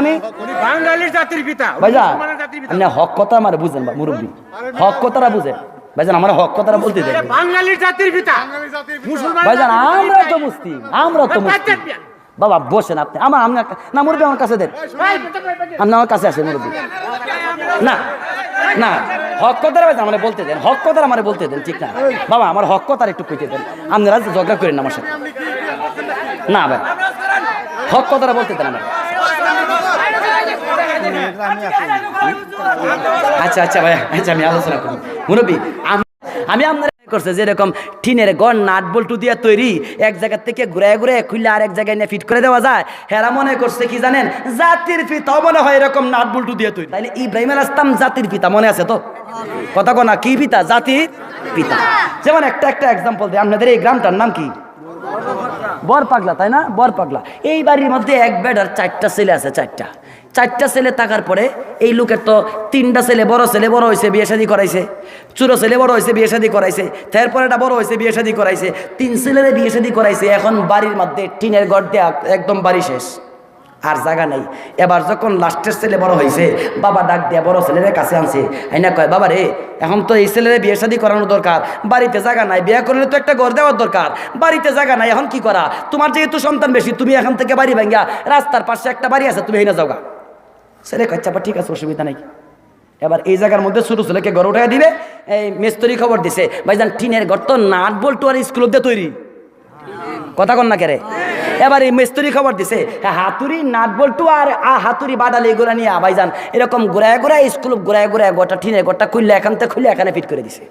আমি বাঙালির জাতির পিতা ভাইজান আপনি হক কথা আমার বুঝেন বা মুরব্বী হক কথাটা বুঝেন ভাইজান আমার হক কথাটা বলতে দেন বাঙালির জাতির পিতা ভাইজান আমরা তো মুসলিম বাবা বসেন আপনি আমার না মুরব্বী আমার কাছে দেন আপনি আমার কাছে আসেন মুরব্বী না না হক কথাটা ভাইজান আমার বলতে দেন হক কথাটা আমার বলতে দেন ঠিক না বাবা আমার হক কথাটা একটু কইতে দেন আপনারা ঝগড়া করেন না আমার সাথে না ভাই হক কথাটা বলতে দেন আমার আচ্ছা আচ্ছা ভাই আচ্ছা আমি আলোচনা করি মুরব্বী আমি আপনার করছে যেরকম টিনের গড় নাট বল্টু দিয়ে তৈরি এক জায়গা থেকে ঘুরে ঘুরে খুললে আর এক জায়গায় নিয়ে ফিট করে দেওয়া যায় হেরা মনে করছে কি জানেন জাতির পিতা মনে হয় এরকম নাট বল্টু দিয়ে তৈরি তাইলে ইব্রাহিম আলাইহিস সালাম জাতির পিতা মনে আছে তো কথা কোনা কি পিতা জাতির পিতা যেমন একটা এক্সাম্পল দিই আপনাদের এই গ্রামটার নাম কি বরপাগলা তাই না বরপাগলা এই বাড়ির মধ্যে এক বেডার 4টা ছেলে আছে 4টা ছেলে থাকার পরে এই লোকের তো 3টা ছেলে বড় হয়েছে বিয়ে শাদী করাইছে ছোট ছেলে বড় হয়েছে বিয়ে শাদী করাইছে তারপরে এটা বড় হয়েছে বিয়ে শাদী করাইছে 3 ছেলের বিয়ে শাদী করাইছে এখন বাড়ির মধ্যে টিনের ঘর দেয়া একদম বাড়ি শেষ আর জায়গা নাই এবার যখন লাস্টের ছেলে বড় হয়েছে বাবা ডাক দেয়া বড় ছেলের কাছে আনছে আইনা কয় বাবা রে এখন তো এই ছেলের বিয়ে শাদী করানো দরকার বাড়িতে জায়গা নাই বিয়ে করলে তো একটা ঘর দেওয়ার দরকার বাড়িতে জায়গা নাই এখন কি করা তোমার যেহেতু সন্তান বেশি তুমি এখান থেকে বাড়ি ভাঙ্গা রাস্তার পাশে একটা বাড়ি আছে তুমি এনে যাওগা ছেলে কয় চাপা ঠিক আছে অসুবিধা নাই এবার এই জায়গার মধ্যে ছোট ছেলেকে ঘর উঠাই দিবে এই মিস্ত্রি খবর দিছে ভাইজান টিনের ঘর তো নাট বল্টু আর স্কুল দিয়ে তৈরি কথা কন না কেরে এবার এই মিস্ত্রি খবর দিছে হাতুড়ি নাট বল্টু আর হাতুড়ি বাদালি এগুলো নিয়ে ভাইজান এরকম ঘুরায় স্কুল ঘুরায় গোটা টিনের ঘরটা খুললে এখান থেকে খুলে এখানে ফিট করে দিছে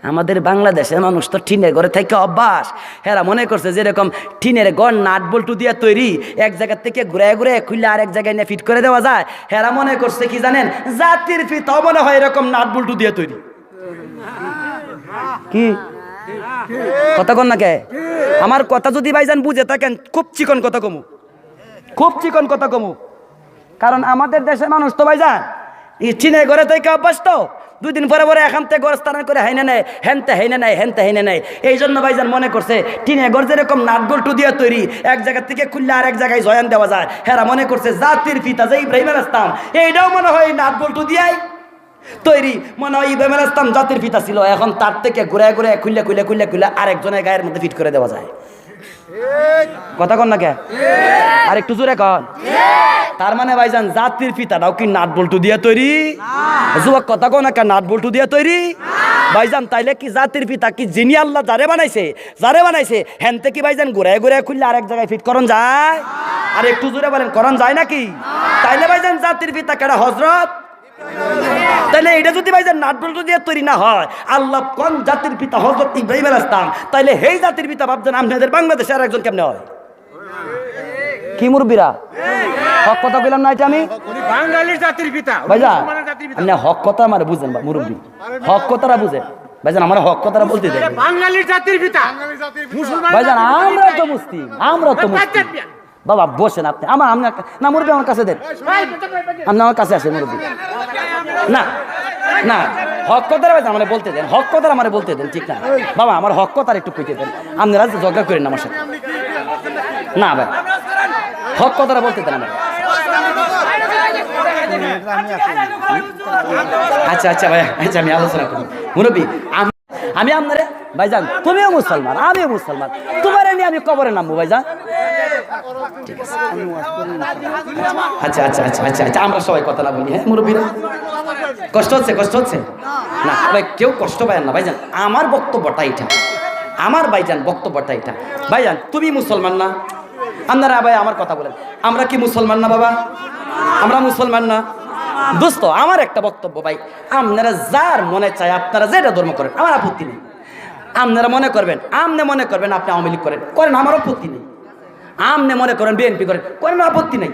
আমাদের বাংলাদেশের মানুষ তো টিনের ঘরে থেকে অভ্যাস হেরা মনে করছে যেরকম টিনের ঘর নাট বল্টু দিয়ে তৈরি এক জায়গা থেকে ঘুরে খুললে আর এক জায়গায় নিয়ে ফিট করে দেওয়া যায় হেরা মনে করছে কি জানেন জাতির পিতা মনে হয় এরকম নাট বল্টু দিয়ে তৈরি কি কথা কন না কে আমার কথা যদি ভাইজান বুঝে থাকেন খুব চিকন কথা কমু কারণ আমাদের দেশের মানুষ তো ভাইজান টিনের ঘরে থেকে অভ্যাস তো 2 দিন পরে এখান থেকে ঘর স্থান করে হাইনে নেয় হেনতে নেয় এই জন্য ভাইজান মনে করছে টিনের ঘর যেরকম নাট বল্টু দিয়ে তৈরি এক জায়গা থেকে খুললে আর এক জায়গায় জয়ান দেওয়া যায় হেরা মনে করছে জাতির পিতা যে ইব্রাহিম আলাইহিস সালাম এইটাও মনে হয় নাট বল্টু দিয়াই তৈরি মনে হয় ইব্রাহিম আলাইহিস সালাম জাতির পিতা ছিল এখন তার থেকে ঘুরে খুললে আরেকজনের গায়ের মধ্যে ফিট করে দেওয়া যায় কথা কন না কে আর একটু জোরে কন তার মানে ভাইজান জাতির পিতাটাও কি নাট বল্টু দিয়ে তৈরি যুবক কথা কন না কে নাট বল্টু দিয়ে তৈরি ভাইজান তাইলে কি জাতির পিতা কি যিনি আল্লাহ যারে বানাইছে হেনতে কি ভাইজান ঘুরে খুললে আরেক জায়গায় ফিট করন যায় আর একটু জোরে বলেন করন যায় নাকি তাইলে ভাইজান জাতির পিতা কেডা হযরত তাইলে এটা যদি ভাইজান নাট বল্টু দিয়ে তৈরি না হয় আল্লাহ কোন জাতির পিতা হযরত ইব্রাহিম আলাইহিস সালাম তাইলে এই জাতির পিতা ভাবছেন আপনাদের বাংলাদেশে আর একজন কেমনে হয় কি মুরব্বিরা হক কথা কইলাম না এটা আমি বাঙালির জাতির পিতা ভাইজান আপনি হক কথা আমার বুঝেন বা মুরব্বী হক কথাটা বুঝেন ভাইজান আমার হক কথাটা বলতে দেন বাঙালির জাতির পিতা ভাইজান আমরা তো মুসলিম বাবা বসেন আপনি আমার না মুরব্বী আমার কাছে দেন আপনি আমার কাছে আসেন মুরব্বী না না হক কথাটা ভাইজান আমার বলতে দেন হক কথাটা আমার বলতে দেন ঠিক না বাবা আমার হক কথাটা একটু কইতে দেন আপনারা ঝগড়া করেন না আমার সাথে না ভাই হক কথাটা বলতে দেন আমার আচ্ছা আচ্ছা ভাই আচ্ছা আমি আলোচনা করি মুরব্বী আমি আপনারে ভাইজান তুমিও মুসলমান আমিও মুসলমান তোমার নিয়ে আমি কবরে নামবো ভাইজান আচ্ছা আচ্ছা আচ্ছা আচ্ছা আচ্ছা আমরা সবাই কথা না বলি হ্যাঁ মুরব্বীরা কষ্ট হচ্ছে না ভাই কেউ কষ্ট পায় না ভাইজান আমার বক্তব্যটা এটা ভাইজান তুমি মুসলমান না আপনারা ভাই আমার কথা বলেন আমরা কি মুসলমান না বাবা আমরা মুসলমান না দোস্ত আমার একটা বক্তব্য ভাই আপনারা যার মনে চায় আপনারা যেটা ধর্ম করেন আমার আপত্তি নেই আপনারা মনে করবেন আপনি আওয়ামী লীগ করেন আমার আপত্তি নেই আপনি মনে করেন বিএনপি করেন আপত্তি নেই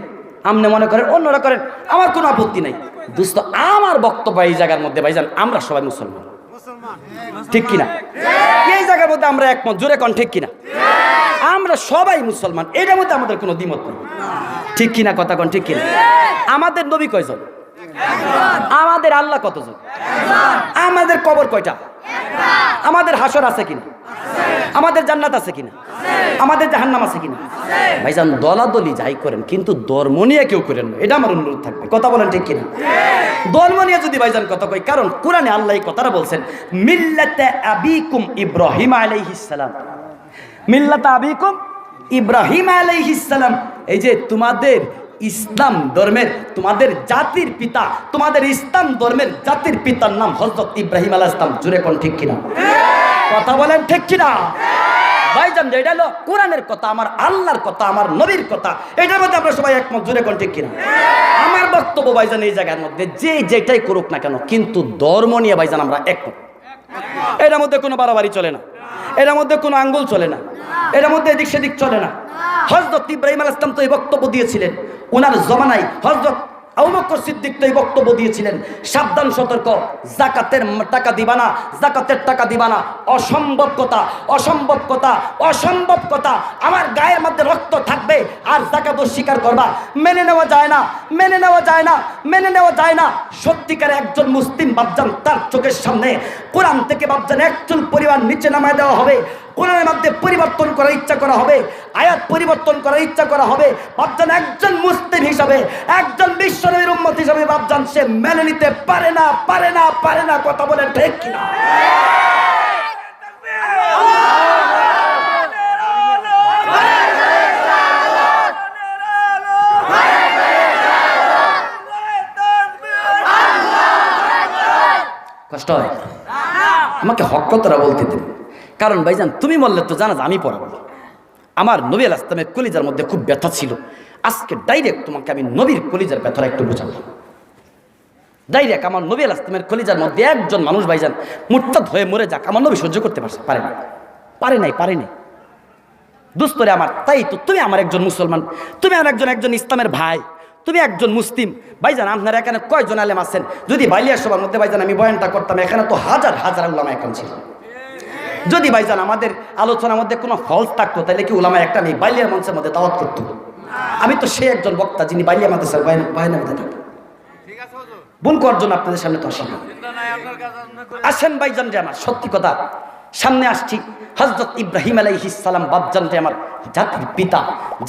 আপনি মনে করেন অন্যরা করেন আমার কোনো আপত্তি নেই দোস্ত আমার বক্তব্য এই জায়গার মধ্যে ভাইজান আমরা সবাই মুসলমান ঠিক কিনা এই জায়গার মধ্যে আমরা একমত জোরে কোন ঠিক কিনা আমরা সবাই মুসলমান এটার মধ্যে আমাদের কোনো দ্বিমত নেই ঠিক কিনা কথা কোন ঠিক কিনা আমাদের নবী কয়জন আমাদের আল্লাহ কতজন আমাদের কবর কয়টা আমাদের হাসর আছে কিনা আমাদের জান্নাত আছে কিনা আমাদের জাহান্নাম আছে কিনা? ভাইজান দলাদলি যাই করেন কিন্তু ধর্ম নিয়ে কেউ করেন না, এটা আমার অনুরোধ থাকবে। কথা বলেন ঠিক কিনা? ধর্ম নিয়ে যদি ভাইজান কথা কই, কারণ কোরআনে আল্লাহ এই কথাটা বলছেন, মিল্লাতে আবিকুম ইব্রাহিম আলাইহিস সালাম, মিল্লাতে আবিকুম ইব্রাহিম আলাইহিস সালাম। এই যে তোমাদের ইসলাম ধর্মের, তোমাদের জাতির পিতা, তোমাদের ইসলাম ধর্মের জাতির পিতার নাম হযরত ইব্রাহিম আলাইহিস সালাম। জোরে কোন ঠিক কিনা? কথা বলেন ঠিক কিনা? ভাইজান এটা হলো কোরআনের কথা, আমার আল্লাহর কথা, আমার নবীর কথা, এটার মধ্যে আমরা সবাই একমত। জোরে কোন ঠিক কিনা? আমার বক্তব্য ভাইজান এই জায়গার মধ্যে যে যেটাই করুক না কেন, কিন্তু ধর্ম নিয়ে ভাইজান আমরা একমত। এটার মধ্যে কোনো বাড়াবাড়ি চলে না, এটার মধ্যে কোনো আঙ্গুল চলে না, এটার মধ্যে এদিক সেদিক চলে না। হযরত ইব্রাহিম আলাইহিস সালাম তো এই বক্তব্য দিয়েছিলেন, ওনার জমানায় হযরত আবু বকর সিদ্দিক তো এই বক্তব্য দিয়েছিলেন, সাবধান সতর্ক, যাকাতের টাকা দিবা না, যাকাতের টাকা দিবা না, অসম্ভব কথা, অসম্ভব কথা, অসম্ভব কথা। আমার গায়ের মধ্যে রক্ত থাকবে আর যাকাত স্বীকার করবা, মেনে নেওয়া যায় না, মেনে নেওয়া যায় না, মেনে নেওয়া যায় না। সত্যিকার একজন মুসলিম বাপজান, তার চোখের সামনে কোরআন থেকে বাপজান একচুল পরিমাণ নিচে নামায় দেওয়া হবে, কোরআনের মধ্যে পরিবর্তন করার ইচ্ছা করা হবে, আয়াত পরিবর্তন করার ইচ্ছা করা হবে, বাপজান একজন মুসলিম হিসাবে, একজন বিশ্বনবীর উম্মত হিসাবে বাপজান সে মেনে নিতে পারে না, পারে না, পারে না। কথা বলে ঠিক কিনা? কষ্ট হয়, আমাকে হক কথাটা বলতে দিন। কারণ ভাইজান তুমি বললে তো জানা আমি পড়াবো। আমার নবী আলাইহিস সালামের কলিজার মধ্যে খুব ব্যথা ছিল। আজকে ডাইরেক্ট তোমাকে আমি নবীর কলিজার ব্যথাটা একটু বোঝাবো। ডাইরেক্ট আমার নবী আলাইহিস সালামের কলিজার মধ্যে একজন মানুষ ভাইজান মুরতাদ হয়ে মরে যাক, আমার নবী সহ্য করতে পারছে? পারে না, পারে নাই, পারে নাই। দোস্তরে আমার, তাই তো তুমি আমার একজন মুসলমান, তুমি আমার একজন ইসলামের ভাই, তুমি একজন মুসলিম। ভাইজান আপনারা এখানে কয়জন আলেম আছেন? যদি বাইলিয়া সবার মধ্যে ভাইজান আমি বয়ানটা করতাম, এখানে তো হাজার হাজার উলামা এখন ছিল। যদি ভাইজান আমাদের আলোচনার মধ্যে কোনো ফলস থাকতো, তাহলে কি উলামা একটা আমি বাইলিয়ার মঞ্চের মধ্যে দাওয়াত করতো? আমি তো সে একজন বক্তা যিনি বাইলিয়া মাদ্রাসার বয়ানের মধ্যে থাকি। ভুল করার জন্য আপনাদের সামনে তো আসেন, আসেন ভাইজান রে আমার, সত্যি কথা সামনে আসছি। হযরত ইব্রাহিম আলাইহিস সালাম বাপজান রে আমার, জাতির পিতা,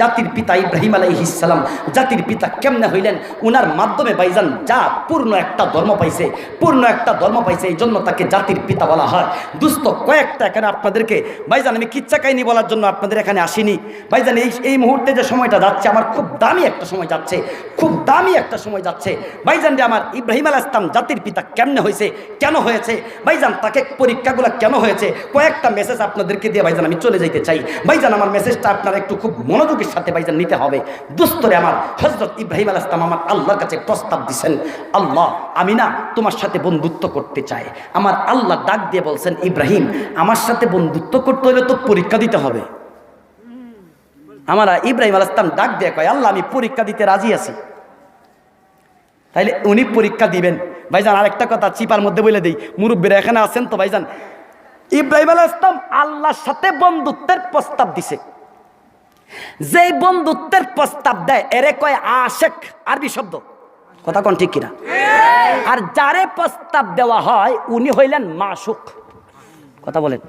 জাতির পিতা ইব্রাহিম আলাইহিস সালাম জাতির পিতা কেমনে হইলেন? উনার মাধ্যমে ভাইজান যা পূর্ণ একটা ধর্ম পাইছে, পূর্ণ একটা ধর্ম পাইছে, এই জন্য তাকে জাতির পিতা বলা হয়। দুস্থ কয়েকটা এখানে আপনাদেরকে ভাইজান আমি কিচ্ছা কাহিনী বলার জন্য আপনাদের এখানে আসিনি ভাইজান। এই মুহূর্তে যে সময়টা যাচ্ছে আমার খুব দামি একটা সময় যাচ্ছে, খুব দামি একটা সময় যাচ্ছে ভাইজান রে আমার। ইব্রাহিম আলাইহিস সালাম জাতির পিতা কেমনে হয়েছে, কেন হয়েছে ভাইজান, তাকে পরীক্ষাগুলো কেন হয়েছে, কয়েকটা মেসেজ আপনাদেরকে দিয়ে ভাইজান আমি চলে যাইতে চাই। ভাইজান আমার মেসেজটা আপনারা একটু খুব মনোযোগের সাথে ভাইজান নিতে হবে। দুস্তরে আমার হযরত ইব্রাহিম আলাইহিস সালাম আমার আল্লাহর কাছে প্রস্তাব দিয়েছেন, আল্লাহ আমি না তোমার সাথে বন্ধুত্ব করতে চাই। আমার আল্লাহ ডাক দিয়ে বলছেন, ইব্রাহিম আমার সাথে বন্ধুত্ব করতে হলে তো পরীক্ষা দিতে হবে। আমার ইব্রাহিম আলাইহিস সালাম ডাক দিয়ে কয়, আল্লাহ আমি পরীক্ষা দিতে রাজি আছি। তাইলে উনি পরীক্ষা দিবেন। ভাইজান আরেকটা কথা চিপার মধ্যে বলে দেই, মুরব্বীরা এখানে আছেন তো ভাইজান, ইব্রাহিম আলাইহিস সালাম আল্লাহর সাথে বন্ধুত্বের প্রস্তাব দিছে। যেই বন্ধুত্বের প্রস্তাব দেয় এরে কয় আশেক, আরবি শব্দ। কথা কোন ঠিক কিনা? আর যারে প্রস্তাব দেওয়া হয় উনি হইলেন মাশুক। কথা বলেন।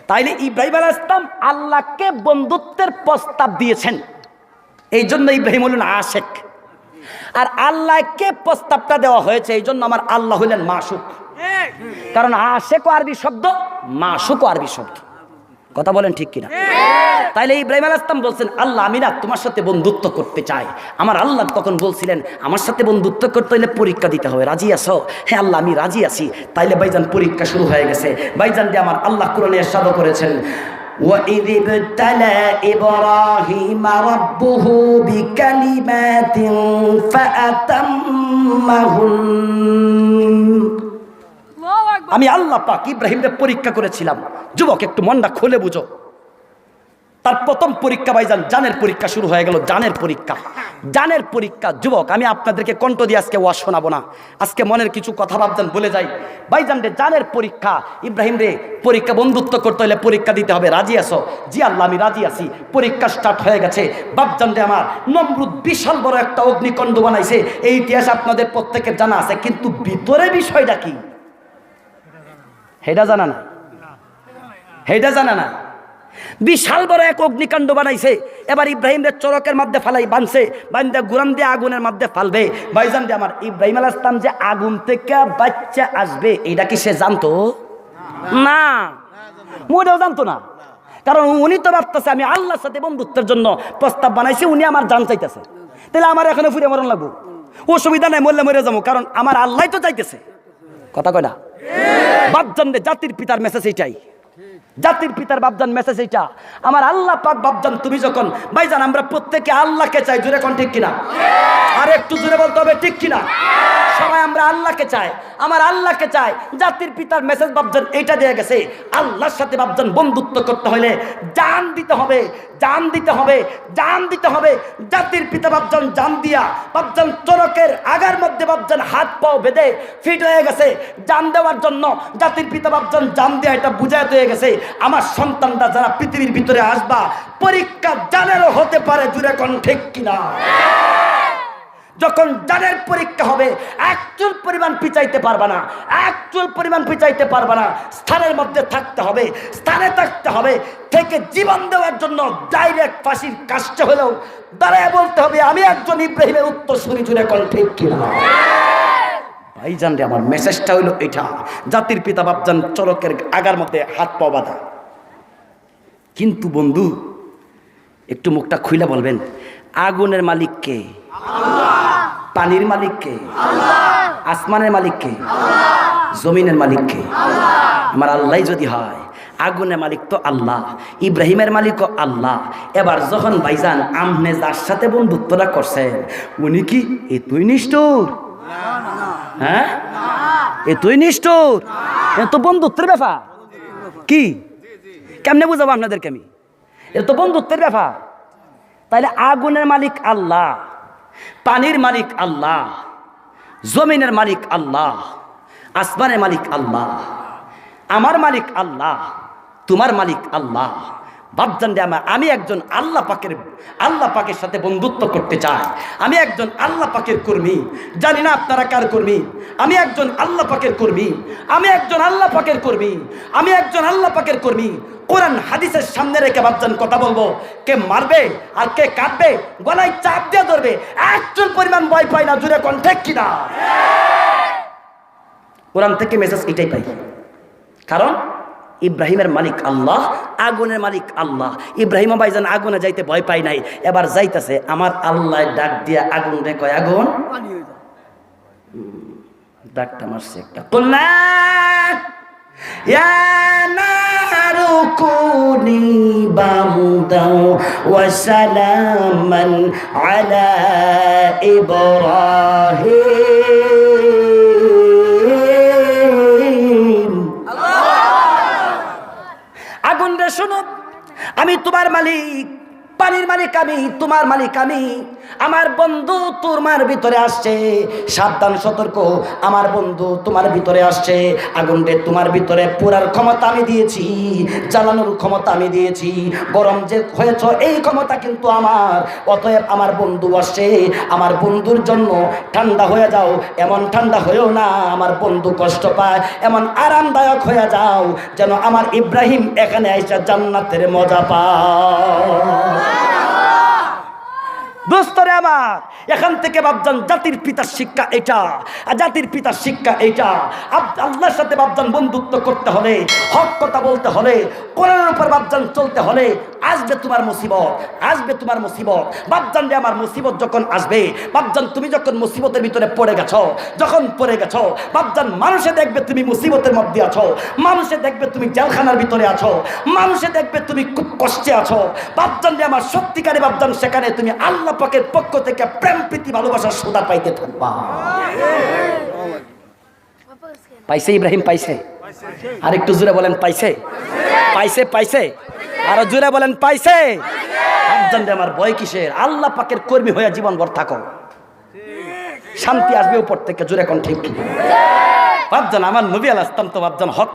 তাইলে ইব্রাহিম আলাইহিস সালাম আল্লাহকে বন্ধুত্বের প্রস্তাব দিয়েছেন, এই জন্য ইব্রাহিম হলেন আশেক। আর আল্লাহকে প্রস্তাবটা দেওয়া হয়েছে, এই জন্য আমার আল্লাহ হইলেন মাশুক। কারণ আশেক আরবি শব্দ, মাশুক আরবি শব্দ। কথা বলেন ঠিক কিনা? তাইলে ইব্রাহিম আলাইহিস সালাম বলছেন, আল্লাহ আমি না তোমার সাথে বন্ধুত্ব করতে চাই। আমার আল্লাহ তখন বলছিলেন, আমার সাথে বন্ধুত্ব করতে হলে পরীক্ষা দিতে হবে, রাজি আছো? হ্যাঁ আল্লাহ আমি রাজি আছি। তাইলে ভাইজান পরীক্ষা শুরু হয়ে গেছে। ভাইজান যে আমার আল্লাহ কোরআনে ইরশাদ করেছেন, وَإِذِ ابْتَلَى إِبْرَاهِيمَ رَبُّهُ بِكَلِمَاتٍ فَأَتَمَّهُنَّ। আমি আল্লাহ পাক ইব্রাহিমকে পরীক্ষা করেছিলাম। যুবক একটু মনটা খুলে বুঝো। তার প্রথম পরীক্ষা ভাইজান জানের পরীক্ষা শুরু হয়ে গেল, জানের পরীক্ষা, জানের পরীক্ষা। যুবক আমি আপনাদেরকে কণ্ঠ দিয়ে আজকে ওয়াজ শোনাবো না, আজকে মনের কিছু কথা ভাবজান বলে যাই। ভাইজান রে জানের পরীক্ষা, ইব্রাহিম রে পরীক্ষা, বন্ধুত্ব করতে হলে পরীক্ষা দিতে হবে, রাজি আছো? জি আল্লাহ আমি রাজি আছি। পরীক্ষা স্টার্ট হয়ে গেছে। বাপজান রে আমার, নমরুদ বিশাল বড় একটা অগ্নিকাণ্ড বানাইছে, এই ইতিহাস আপনাদের প্রত্যেকের জানা আছে, কিন্তু ভিতরে বিষয়টা কি হেডা জানা না, হেডা জানা না। বিশাল বড় এক অগ্নিকাণ্ড বানাইছে। এবার ইব্রাহিমের চরকের মধ্যে ফালাই বানছে, বান্দা গুরাম দিয়ে আগুনের মধ্যে ফালবে। ভাইজান দিয়ে আমার ইব্রাহিম আলাইহিস সালাম যে আগুন থেকে বাচ্চা আসবে এটা কি সে জানতো? না, মোটেও জানতো না। কারণ উনি তো ভাবতেছে আমি আল্লাহর সাথে বন্ধুত্বের জন্য প্রস্তাব বানাইছি, উনি আমার জান চাইতেছে, তাহলে আমার এখানে ফিরে মরণ লাগবো, অসুবিধা নাই, মরলে মরে যাবো, কারণ আমার আল্লাহ তো চাইতেছে। কথা কয় না? বাপজান জাতির পিতার মেসেজ এইটাই, জাতির পিতার বাপজান মেসেজ এইটা। আমার আল্লাহ পাক বাপজান তুমি যখন ভাইজান আমরা প্রত্যেকে আল্লাহকে চাই, জোরে কোন ঠিক কিনা? আর একটু জোরে বলতে হবে ঠিক কিনা? সবাই আমরা আল্লাহকে চাই, আমার আল্লাহকে চাই। জাতির পিতার মেসেজ বাপজান এইটা দিয়ে গেছে, আল্লাহর সাথে বাপজান বন্ধুত্ব করতে হলে জান দিতে হবে, জান দিতে হবে, জান দিতে হবে। জাতির পিতা বাপজান জান দিয়া বাপজান চরকের আগার মধ্যে বাপজান হাত পাও বেঁধে ফিট হয়ে গেছে জান দেওয়ার জন্য। জাতির পিতা বাপজান জান দিয়া এটা বুঝাইতে হয়ে গেছে আমার সন্তানরা যারা পৃথিবীর ভিতরে আসবা পরীক্ষা জানেরও হতে পারে, জুড়ে কোন ঠিক কিনা? যখন জানের পরীক্ষা হবে একচুল পরিমাণ পিছাইতে পারবা না, একচুল পরিমাণ পিছাইতে পারবা না। স্থানের মধ্যে থাকতে হবে, স্থানে থাকতে হবে, থেকে জীবন দেওয়ার জন্য ডাইরেক্ট ফাঁসির কাজটা হলেও দাঁড়ায় বলতে হবে আমি একজন ইব্রাহিমের উত্তর শুনি, জুড়ে কোন ঠিক কিনা? ভাইজান রে আমার মেসেজটা হইলো এটা, জাতির পিতা বাপজান চরকের আগার মধ্যে হাত পা বাঁধা। কিন্তু বন্ধু একটু মুখটা খুইলা বলবেন, আগুনের মালিক কে? পানির মালিক কে? আসমানের মালিক কে? জমিনের মালিক কে? আমার আল্লাহ যদি হয়, আগুনের মালিক তো আল্লাহ, ইব্রাহিমের মালিকও আল্লাহ। এবার যখন ভাইজান আমনে যার সাথে বন্ধুত্বটা করছেন উনি কি এতই নিষ্ঠুর? হ্যাঁ, এতই নিষ্ঠুর? এ তো বন্ধুত্বের ব্যাপার। কি কেমনে বুঝাবো আপনাদেরকে আমি? এটা তো বন্ধুত্বের ব্যাপার। তাইলে আগুনের মালিক আল্লাহ, পানির মালিক আল্লাহ, জমিনের মালিক আল্লাহ, আসমানের মালিক আল্লাহ, আমার মালিক আল্লাহ, তোমার মালিক আল্লাহ। বাপজান রে আমার, আমি একজন আল্লাহ পাকের সাথে বন্ধুত্ব করতে চাই। আমি একজন আল্লাহ পাকের কর্মী, জানি না আপনারা কার কর্মী। আমি একজন আল্লাহ পাকের কর্মী, আমি একজন আল্লাহ পাকের কর্মী, আমি একজন আল্লাহ পাকের কর্মী। কোরআন হাদিসের সামনে রেখে বাপজান কথা বলবো, কে মারবে আর কে কাটবে গলায় চাপ দিয়ে ধরবে, একচুল পরিমাণ ভয় পাই না, জুড়ে কোন ঠিক কিনা? কোরআন থেকে মেসেজ এটাই পাই। কারণ ইব্রাহিমের মালিক আল্লাহ, আগুনের মালিক আল্লাহ। ইব্রাহিম ভাইজান আগুনে যাইতে ভয় পাই নাই, এবার যাইতেছে। আমার আল্লাহ ডাক দিয়া আগুন রে কয় আগুন, ডাকটা মারছে একটা, কুলনা ইয়া নারু কুনি বারদান ওয়া সালামান আলা ইব্রাহিম। আগুন রে শোনো, আমি তোমার মালিক, পানির মালিক আমি, তোমার মালিক আমি। আমার বন্ধু তোমার ভিতরে আসছে, সাবধান সতর্ক, আমার বন্ধু তোমার ভিতরে আসছে। আগুন রে তোমার ভিতরে পুরার ক্ষমতা আমি দিয়েছি, জ্বালানোর ক্ষমতা আমি দিয়েছি, গরম যে হয়েছ এই ক্ষমতা কিন্তু আমার। অতএব আমার বন্ধু আসছে, আমার বন্ধুর জন্য ঠান্ডা হয়ে যাও। এমন ঠান্ডা হয়েও না আমার বন্ধু কষ্ট পায়, এমন আরামদায়ক হয়ে যাও যেন আমার ইব্রাহিম এখানে আইসা জান্নাতের মজা পায়। দোস্তরে আমার, এখান থেকে বাপজান জাতির পিতার শিক্ষা এটা, জাতির পিতার শিক্ষা এটা। আল্লাহর সাথে বাপজান বন্ধুত্ব করতে হলে, হক কথা বলতে হলে, কোরআনের উপর বাপজান চলতে হলে আসবে তোমার মুসিবত, আসবে তোমার মুসিবত। বাপজান রে আমার মুসিবত যখন আসবে, বাপজান তুমি যখন মুসিবতের ভিতরে পড়ে গেছো, যখন পড়ে গেছো বাপজান, মানুষে দেখবে তুমি মুসিবতের মধ্যে আছো, মানুষে দেখবে তুমি জেলখানার ভিতরে আছো, মানুষে দেখবে তুমি খুব কষ্টে আছো। বাপজান রে আমার সত্যিকারে বাপজান, সেখানে তুমি আল্লাহ পাকের পক্ষ থেকে প্রেম প্রীতি ভালোবাসার সুধা পাইতে থাকবা। পাইছে ইব্রাহিম, পাইছে? আর একটু জোরে বলেন পাইছে, পাইছে, পাইছে, আরো জোরে বলেন পাইছে। বাপজান রে আমার ভয় কিসের? আল্লাহ পাকের কর্মী হয়ে জীবন ভর থাকো, শান্তি আসবে উপর থেকে, জোরে কোন ঠিক কি? বাপজান আমার নবী আলাইহিস সালাম তো বাপজান হক